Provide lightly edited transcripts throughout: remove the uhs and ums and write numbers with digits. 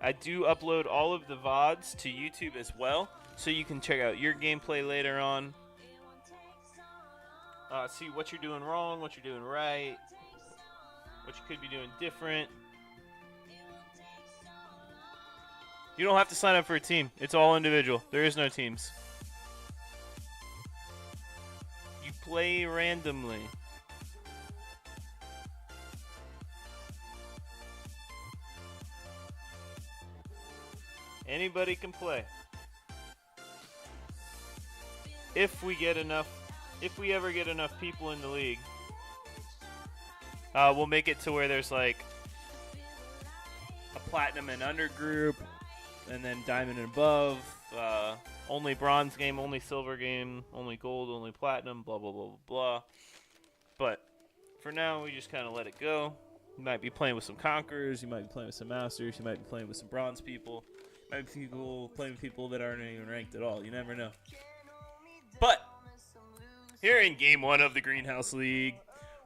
I do upload all of the VODs to YouTube as well, so you can check out your gameplay later on. See what you're doing wrong, what you're doing right, what you could be doing different. You don't have to sign up for a team. It's all individual. There is no teams. You play randomly. Anybody can play. If we ever get enough people in the league, we'll make it to where there's like a platinum and under group, and then diamond and above, only bronze game, only silver game, only gold, only platinum, blah, blah, blah, blah, blah. But for now, we just kind of let it go. You might be playing with some conquerors, you might be playing with some masters, you might be playing with some bronze people, you might be playing with people that aren't even ranked at all. You never know. But here in Game 1 of the Greenhouse League,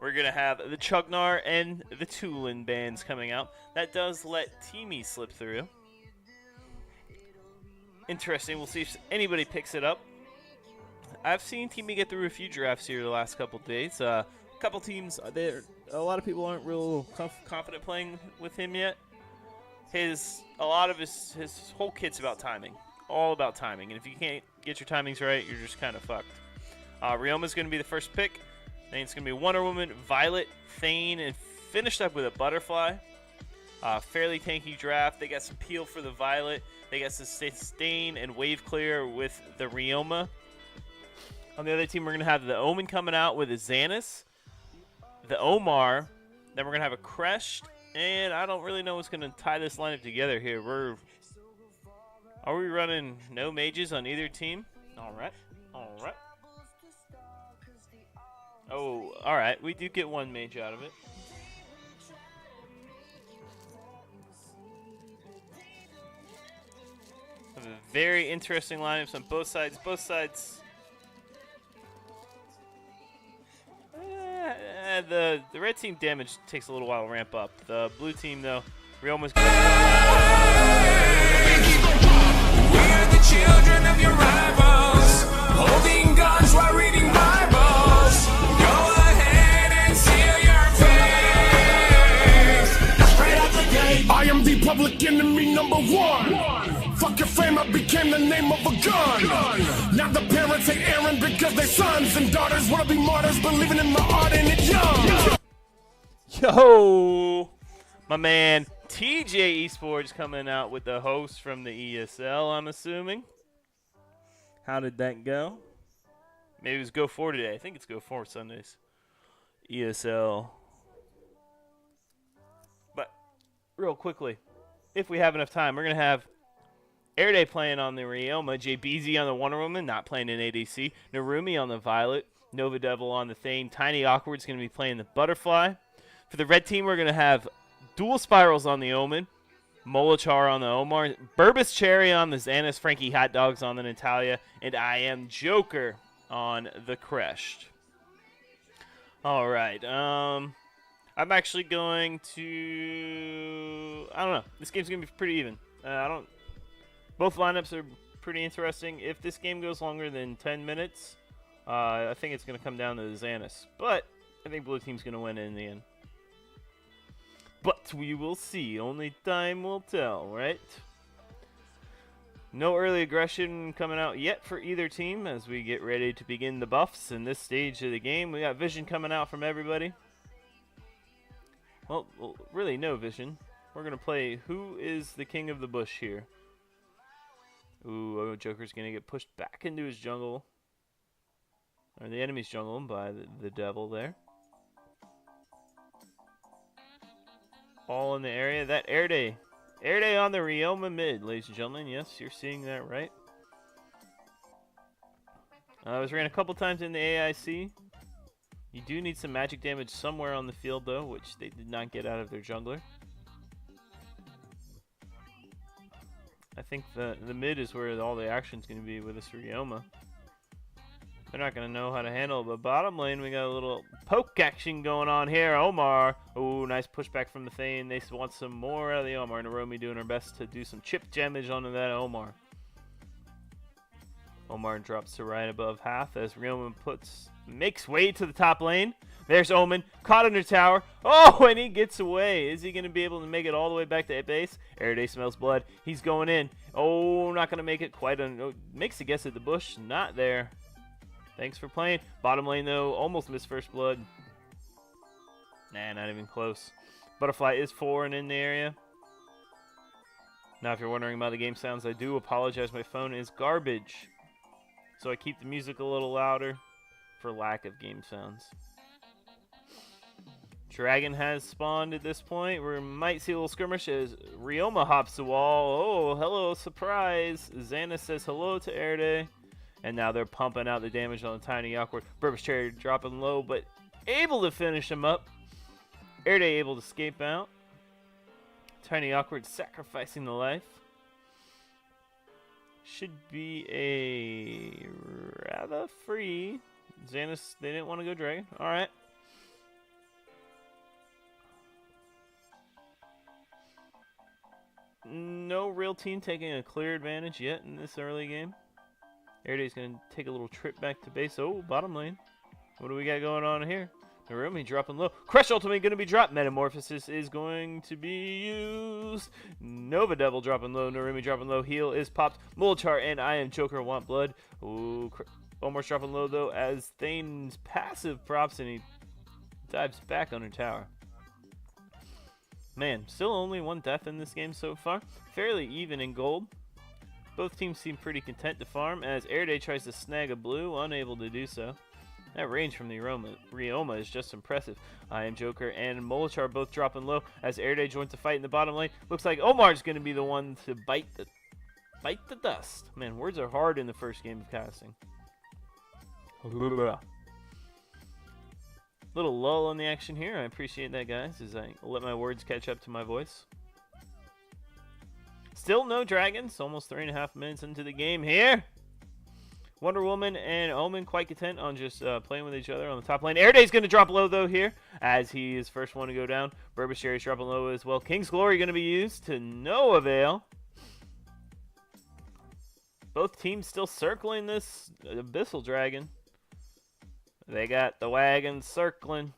we're going to have the Chugnar and the Tulin bands coming out. That does let Teamy slip through. Interesting. We'll see if anybody picks it up. I've seen Teamy get through a few drafts here the last couple days. A couple teams, a lot of people aren't real confident playing with him yet. A lot of his whole kit's about timing. All about timing. And if you can't get your timings right, you're just kind of fucked. Ryoma's going to be the first pick. Then it's going to be Wonder Woman, Violet, Thane, and finished up with a Butterfly. Fairly tanky draft. They got some peel for the Violet. They got some sustain and wave clear with the Ryoma. On the other team, we're going to have the Omen coming out with a Xanis, the Omar. Then we're going to have a Crest. And I don't really know what's going to tie this lineup together here. Are we running no mages on either team? All right. Oh, all right. We do get one mage out of it. Have a very interesting lineups on both sides. The red team damage takes a little while to ramp up. The blue team, though, Ryoma's going to... We are the children of your rivals, holding guns while reading Bibles. Go ahead and seal your face. Straight out the gate. I am the public enemy number one. Fuck your fame, I became the name of a gun. Now the parents hate Aaron because their sons and daughters want to be martyrs, believing in my art and it's young. Yo, my man TJ Esports coming out with the host from the ESL, I'm assuming. How did that go? Maybe it was Go 4 today. I think it's Go 4 Sundays. ESL. But real quickly, if we have enough time, we're going to have Airday playing on the Ryoma, JBZ on the Wonder Woman, not playing in ADC, Narumi on the Violet, Nova Devil on the Thane, Tiny Awkward's going to be playing the Butterfly. For the red team, we're going to have Dual Spirals on the Omen, Molachar on the Omar, Burbus Cherry on the Xanis, Frankie Hot Dogs on the Natalia, and I Am Joker on the Crest. All right. I'm actually going to... I don't know. This game's going to be pretty even. Both lineups are pretty interesting. If this game goes longer than 10 minutes, I think it's going to come down to the Xanis. But I think blue team's going to win in the end. But we will see. Only time will tell, right? No early aggression coming out yet for either team as we get ready to begin the buffs in this stage of the game. We got vision coming out from everybody. Well, really no vision. We're going to play Who is the King of the Bush here. Ooh, Joker's going to get pushed back into his jungle. Or the enemy's jungle by the devil there. All in the area. That Airday on the Ryoma mid, ladies and gentlemen. Yes, you're seeing that right. I was ran a couple times in the AIC. You do need some magic damage somewhere on the field, though, which they did not get out of their jungler. I think the mid is where all the action's going to be with this Ryoma. They're not going to know how to handle it. But bottom lane, we got a little poke action going on here. Omar. Oh, nice pushback from the Thane. They want some more out of the Omar. Naromi doing her best to do some chip damage onto that Omar. Omar drops to right above half as Ryoma makes way to the top lane. There's Omen, caught under tower. Oh, and he gets away. Is he going to be able to make it all the way back to base? Airday smells blood. He's going in. Oh, not going to make it quite. Makes a guess at the bush. Not there. Thanks for playing. Bottom lane, though, almost missed first blood. Nah, not even close. Butterfly is 4 and in the area. Now, if you're wondering about the game sounds, I do apologize. My phone is garbage. So I keep the music a little louder for lack of game sounds. Dragon has spawned at this point. We might see a little skirmish as Ryoma hops the wall. Oh, hello, surprise. Xana says hello to Airday. And now they're pumping out the damage on the Tiny Awkward. Burbage Cherry dropping low, but able to finish him up. Airday able to escape out. Tiny Awkward sacrificing the life. Should be a rather free. Xanis, they didn't want to go Dragon. All right. No real team taking a clear advantage yet in this early game. Airday's going to take a little trip back to base. Oh, bottom lane. What do we got going on here? Narumi dropping low. Crush ultimate going to be dropped. Metamorphosis is going to be used. Nova Devil dropping low. Narumi dropping low. Heal is popped. Mulchar and I Am Joker want blood. Ooh, Omar's dropping low though as Thane's passive props and he dives back under tower. Man, still only 1 death in this game so far. Fairly even in gold. Both teams seem pretty content to farm as Airday tries to snag a blue, unable to do so. That range from the Ryoma is just impressive. I Am Joker and Molachar both dropping low as Airday joins the fight in the bottom lane. Looks like Omar's going to be the one to bite the dust. Man, words are hard in the first game of casting. Little lull in the action here. I appreciate that, guys, as I let my words catch up to my voice. Still no dragons. Almost 3.5 minutes into the game here. Wonder Woman and Omen quite content on just playing with each other on the top lane. Airday's going to drop low, though, here, as he is first one to go down. Burbage dropping low as well. King's Glory going to be used to no avail. Both teams still circling this Abyssal Dragon. They got the wagon circling.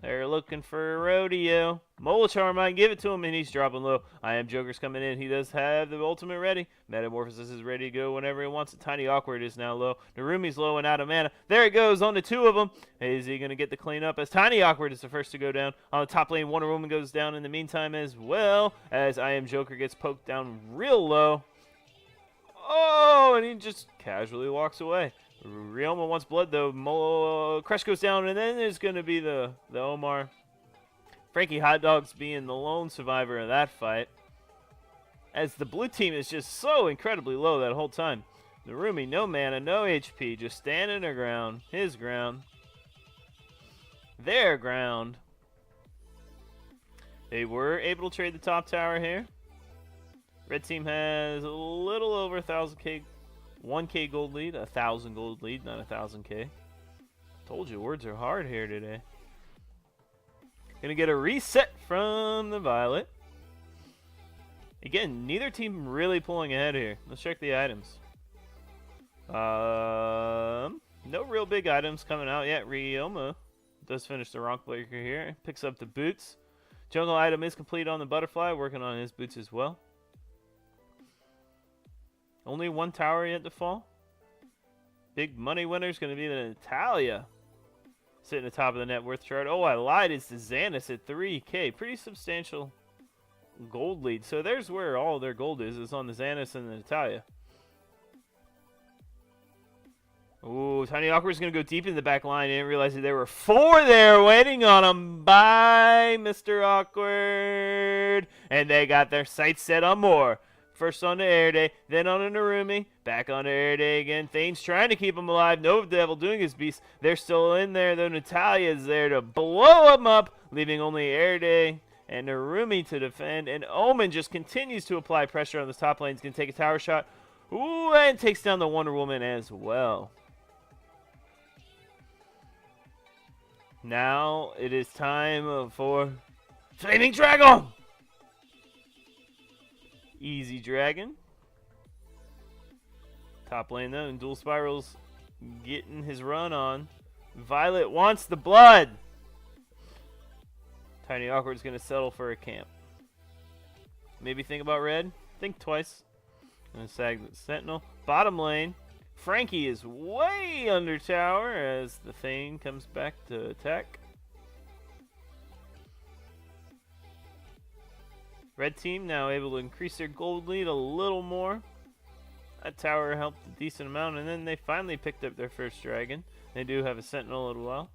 They're looking for a rodeo. Molachar might give it to him, and he's dropping low. I Am Joker's coming in. He does have the ultimate ready. Metamorphosis is ready to go whenever he wants it. Tiny Awkward is now low. Narumi's low and out of mana. There it goes on to 2 of them. Is he going to get the clean up as Tiny Awkward is the first to go down? On the top lane, Wonder Woman goes down in the meantime as well as I Am Joker gets poked down real low. Oh, and he just casually walks away. Ryoma wants blood, though. Crush goes down, and then there's going to be the Omar. Frankie Hot Dogs being the lone survivor of that fight. As the blue team is just so incredibly low that whole time. Narumi, no mana, no HP, just standing their ground. His ground. Their ground. They were able to trade the top tower here. Red team has a little over 1,000k. 1k gold lead, 1,000 gold lead, not 1,000k. Told you, words are hard here today. Gonna get a reset from the Violet. Again, neither team really pulling ahead here. Let's check the items. No real big items coming out yet. Ryoma does finish the Rock Breaker here. Picks up the boots. Jungle item is complete on the Butterfly, working on his boots as well. Only 1 tower yet to fall. Big money winner is going to be the Natalia. Sitting at the top of the net worth chart. Oh, I lied. It's the Xanis at 3k. Pretty substantial gold lead. So there's where all their gold is on the Xanis and the Natalia. Ooh, Tiny Awkward's going to go deep in the back line. I didn't realize that there were 4 there waiting on him. Bye, Mr. Awkward. And they got their sights set on more. First on to Airday, then on to Narumi, back on to Airday again. Thane's trying to keep him alive. Nova Devil doing his beast. They're still in there, though. Natalia's there to blow him up, leaving only Airday and Narumi to defend. And Omen just continues to apply pressure on the top lane. He's going to take a tower shot. Ooh, and takes down the Wonder Woman as well. Now it is time for Flaming Dragon! Easy Dragon. Top lane though, and Dual Spiral's getting his run on. Violet wants the blood! Tiny Awkward's going to settle for a camp. Maybe think about red. Think twice. Gonna sag the Sentinel. Bottom lane. Frankie is way under tower as the Thane comes back to attack. Red team now able to increase their gold lead a little more. That tower helped a decent amount, and then they finally picked up their first dragon. They do have a Sentinel as well.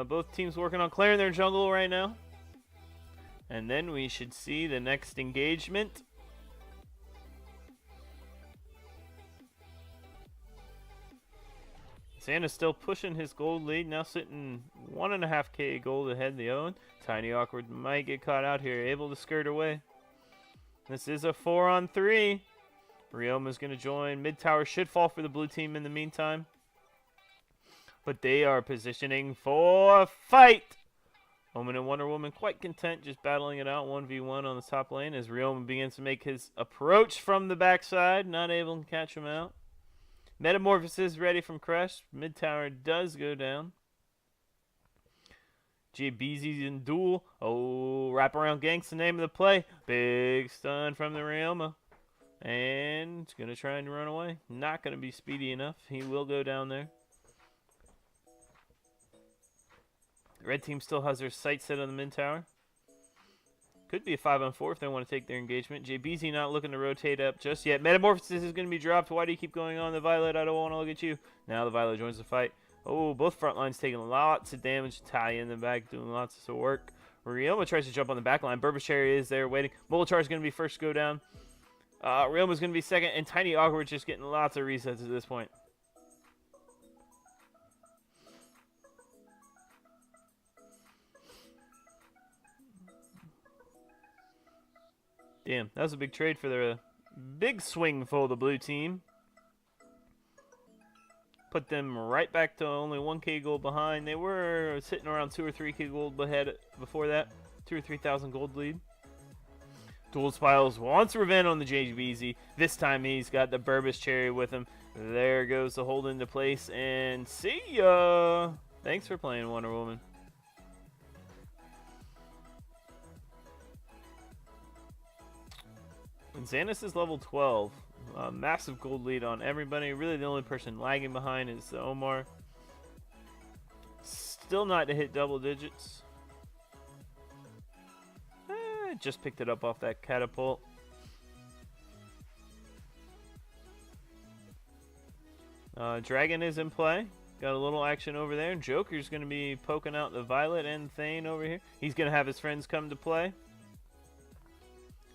Both teams working on clearing their jungle right now. And then we should see the next engagement. Santa's still pushing his gold lead, now sitting 1.5k gold ahead of the other one. Tiny Awkward might get caught out here, able to skirt away. This is a 4-on-3. Ryoma's going to join. Mid tower should fall for the blue team in the meantime. But they are positioning for a fight. Omen and Wonder Woman quite content just battling it out 1v1 on the top lane as Ryoma begins to make his approach from the backside. Not able to catch him out. Metamorphosis ready from Crest. Mid tower does go down. JBZ's in duel. Oh, wraparound gank's the name of the play. Big stun from the Ryoma. And it's going to try and run away. Not going to be speedy enough. He will go down there. Red team still has their sights set on the mid tower. Could be a 5-on-4 if they want to take their engagement. JBZ not looking to rotate up just yet. Metamorphosis is going to be dropped. Why do you keep going on the Violet? I don't want to look at you. Now the Violet joins the fight. Oh, both front lines taking lots of damage. Talia in the back doing lots of work. Ryoma tries to jump on the back line. Burbashary is there waiting. Molachar is going to be first to go down. Ryoma's going to be second. And Tiny Awkward just getting lots of resets at this point. Damn, that was a big trade for the big swing for the blue team. Put them right back to only 1k gold behind. They were sitting around 2 or 3k gold ahead before that. 2 or 3,000 gold lead. Dual Spirals wants revenge on the JBZ. This time he's got the Burbashary with him. There goes the hold into place, and see ya! Thanks for playing, Wonder Woman. And Xanis is level 12. Massive gold lead on everybody. Really the only person lagging behind is Omar. Still not to hit double digits. Just picked it up off that catapult. Dragon is in play. Got a little action over there. Joker's going to be poking out the Violet and Thane over here. He's going to have his friends come to play.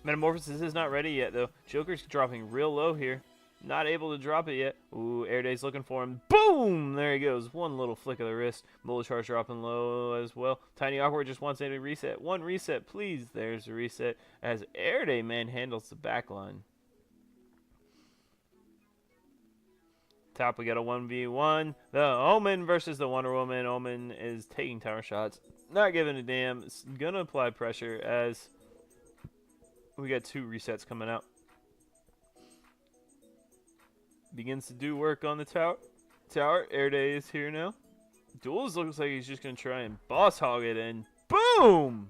Metamorphosis is not ready yet, though. Joker's dropping real low here. Not able to drop it yet. Ooh, Airday's looking for him. Boom! There he goes. One little flick of the wrist. Molachar's dropping low as well. Tiny Awkward just wants a reset. One reset, please. There's a reset as Airday manhandles the backline. Top, we got a 1v1. The Omen versus the Wonder Woman. Omen is taking tower shots. Not giving a damn. It's going to apply pressure as we got 2 resets coming out. Begins to do work on the tower. Airday is here now. Duels looks like he's just going to try and boss hog it, and boom!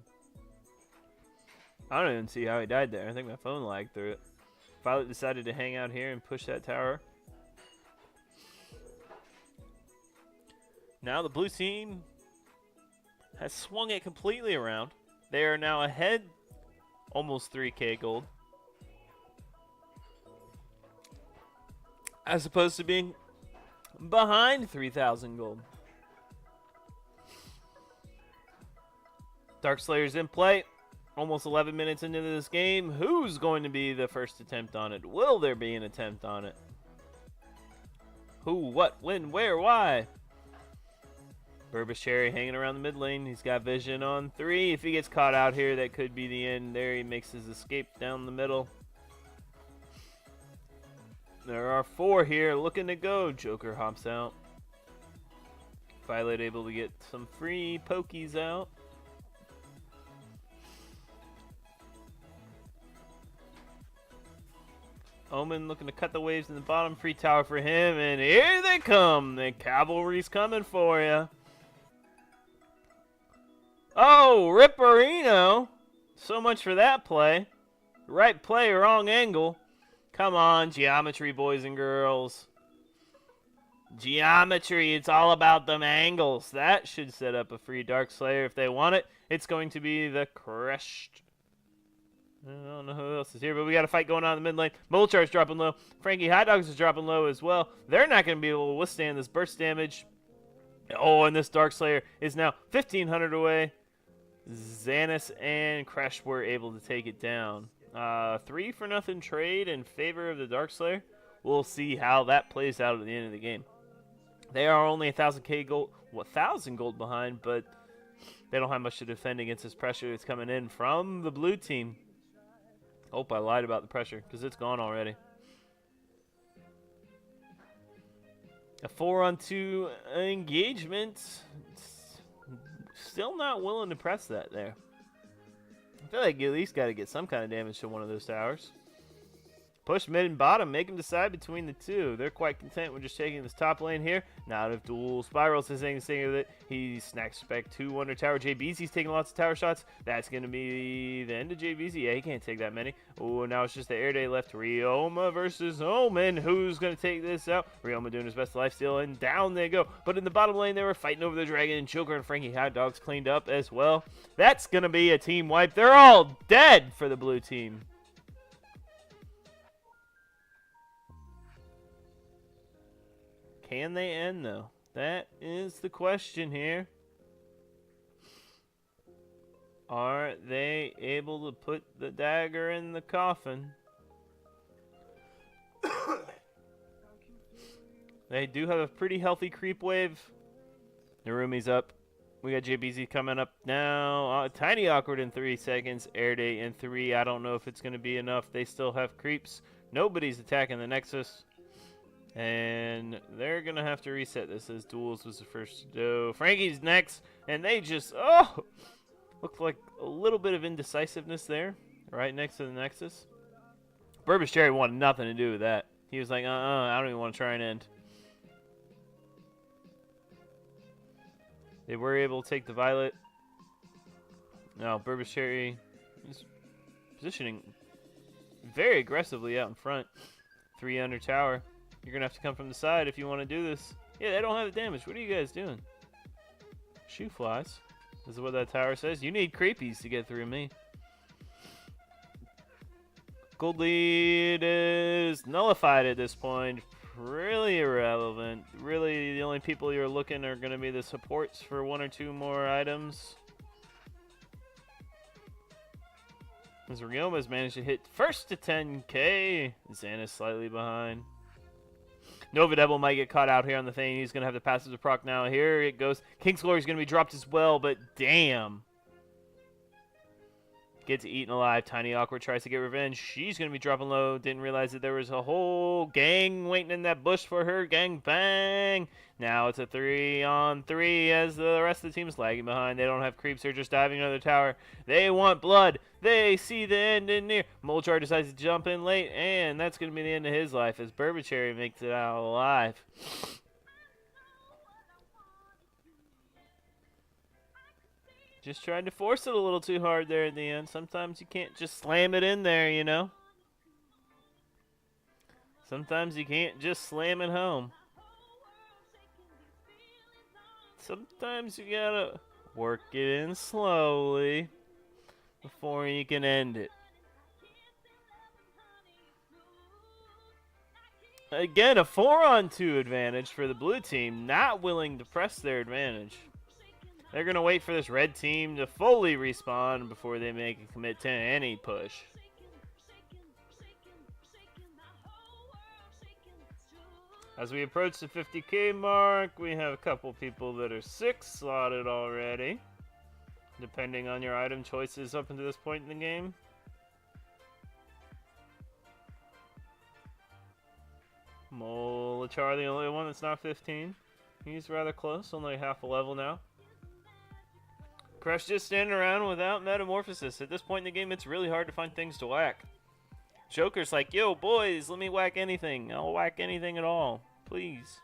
I don't even see how he died there. I think my phone lagged through it. Violet decided to hang out here and push that tower. Now the blue team has swung it completely around. They are now ahead almost 3k gold. As opposed to being behind 3,000 gold. Darkslayer's in play. Almost 11 minutes into this game. Who's going to be the first attempt on it? Will there be an attempt on it? Who, what, when, where, why? Burbashary hanging around the mid lane. He's got vision on 3. If he gets caught out here, that could be the end. There he makes his escape down the middle. There are 4 here looking to go. Joker hops out. Violet able to get some free pokies out. Omen looking to cut the waves in the bottom. Free tower for him. And here they come. The cavalry's coming for you. Oh, Ripperino. So much for that play. Right play, wrong angle. Come on, geometry, boys and girls. Geometry, it's all about them angles. That should set up a free Dark Slayer if they want it. It's going to be the Crushed. I don't know who else is here, but we got a fight going on in the mid lane. Molchar's dropping low. Frankie Hot Dogs is dropping low as well. They're not going to be able to withstand this burst damage. Oh, and this Dark Slayer is now 1,500 away. Xanis and Crash were able to take it down. 3-for-0 trade in favor of the Dark Slayer. We'll see how that plays out at the end of the game. They are only 1,000 gold behind, but they don't have much to defend against this pressure that's coming in from the blue team. Hope I lied about the pressure, because it's gone already. A 4-on-2 engagement. Still not willing to press that there. I feel like you at least got to get some kind of damage to one of those towers. Push mid and bottom, make them decide between the two. They're quite content with just taking this top lane here. Now out of dual spirals, his thing with it. He snacks back 2 under tower. JBZ's taking lots of tower shots. That's going to be the end of JBZ. Yeah, he can't take that many. Oh, now it's just the air day left. Ryoma versus Omen. Who's going to take this out? Ryoma doing his best lifesteal, and down they go. But in the bottom lane, they were fighting over the dragon, and Joker and Frankie Hot Dogs cleaned up as well. That's going to be a team wipe. They're all dead for the blue team. Can they end, though? That is the question here. Are they able to put the dagger in the coffin? They do have a pretty healthy creep wave. Narumi's up. We got JBZ coming up now. Tiny Awkward in 3 seconds. Air Day in 3. I don't know if it's going to be enough. They still have creeps. Nobody's attacking the Nexus. And they're going to have to reset this as Duels was the first to do. Frankie's next. And they just, looked like a little bit of indecisiveness there. Right next to the Nexus. Burbage Cherry wanted nothing to do with that. He was like, I don't even want to try and end. They were able to take the Violet. Now, Burbage Cherry is positioning very aggressively out in front. 3 under tower. You're going to have to come from the side if you want to do this. Yeah, they don't have the damage. What are you guys doing? Shoe flies. This is what that tower says. You need creepies to get through me. Gold lead is nullified at this point. Really irrelevant. Really, the only people you're looking are going to be the supports for 1 or 2 more items. As Ryoma's managed to hit first to 10k. Xana's slightly behind. Nova Devil might get caught out here on the thing. He's going to have the passive to proc now. Here it goes. King's Glory is going to be dropped as well, but damn. Gets eaten alive. Tiny Awkward tries to get revenge. She's going to be dropping low. Didn't realize that there was a whole gang waiting in that bush for her. Gang bang. Now it's a 3-on-3 as the rest of the team is lagging behind. They don't have creeps. They're just diving another tower. They want blood. They see the end in near. Molchar decides to jump in late, and that's going to be the end of his life as Burbercherry makes it out alive. Just tried to force it a little too hard there at the end. Sometimes you can't just slam it in there, you know. Sometimes you can't just slam it home. Sometimes you gotta work it in slowly before you can end it. Again, a 4-on-2 advantage for the blue team, not willing to press their advantage. They're going to wait for this red team to fully respawn before they make a commit to any push. As we approach the 50k mark, we have a couple people that are 6 slotted already, depending on your item choices up until this point in the game. Molachar, the only one that's not 15. He's rather close, only half a level now. Crush just standing around without Metamorphosis. At this point in the game, it's really hard to find things to whack. Joker's like, yo, boys, let me whack anything. I'll whack anything at all. Please.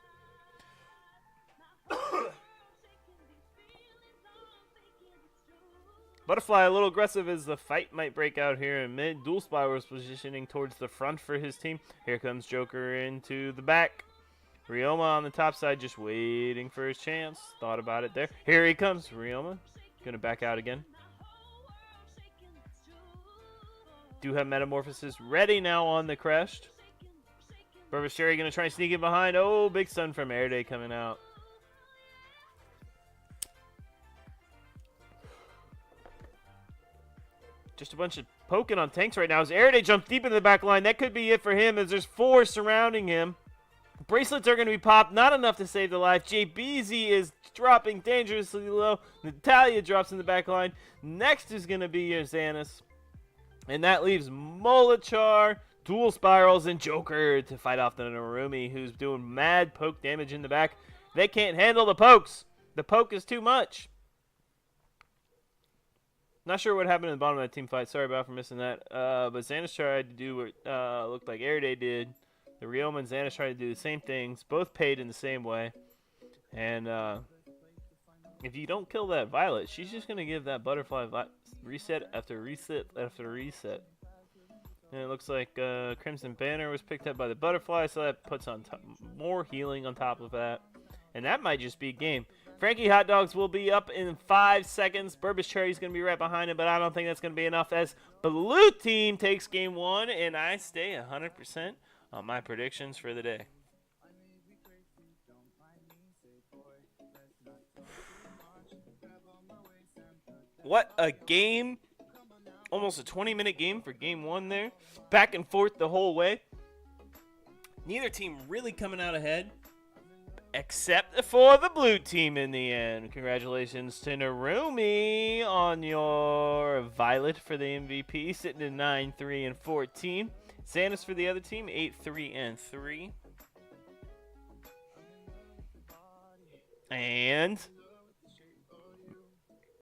Butterfly a little aggressive as the fight might break out here in mid. Dual Spy was positioning towards the front for his team. Here comes Joker into the back. Ryoma on the top side just waiting for his chance. Thought about it there. Here he comes. Ryoma gonna back out again. Do have Metamorphosis ready now on the crest. Burbage Cherry gonna try and sneak in behind. Oh, big stun from Air Day coming out. Just a bunch of poking on tanks right now. As Air Day jumps deep into the back line, that could be it for him as there's 4 surrounding him. Bracelets are going to be popped, not enough to save the life. JBZ is dropping dangerously low. Natalia drops in the back line. Next is going to be Xanis. And that leaves Molachar, Dual Spirals, and Joker to fight off the Narumi, who's doing mad poke damage in the back. They can't handle the pokes. The poke is too much. Not sure what happened in the bottom of that team fight. Sorry about for missing that. But Xanis tried to do what looked like Air Day did. The Ryoma and Xanis tried to do the same things. Both paid in the same way. And if you don't kill that Violet, she's just going to give that Butterfly reset after reset after reset. And it looks like Crimson Banner was picked up by the Butterfly, so that puts on more healing on top of that. And that might just be game. Frankie Hot Dogs will be up in 5 seconds. Burbage Cherry's going to be right behind him, but I don't think that's going to be enough as Blue Team takes game 1, and I stay 100% on my predictions for the day. What a game. Almost a 20-minute game for game 1 there. Back and forth the whole way. Neither team really coming out ahead, except for the blue team in the end. Congratulations to Narumi on your Violet for the MVP, sitting at 9-3-14. Xanis for the other team, 8-3-3. And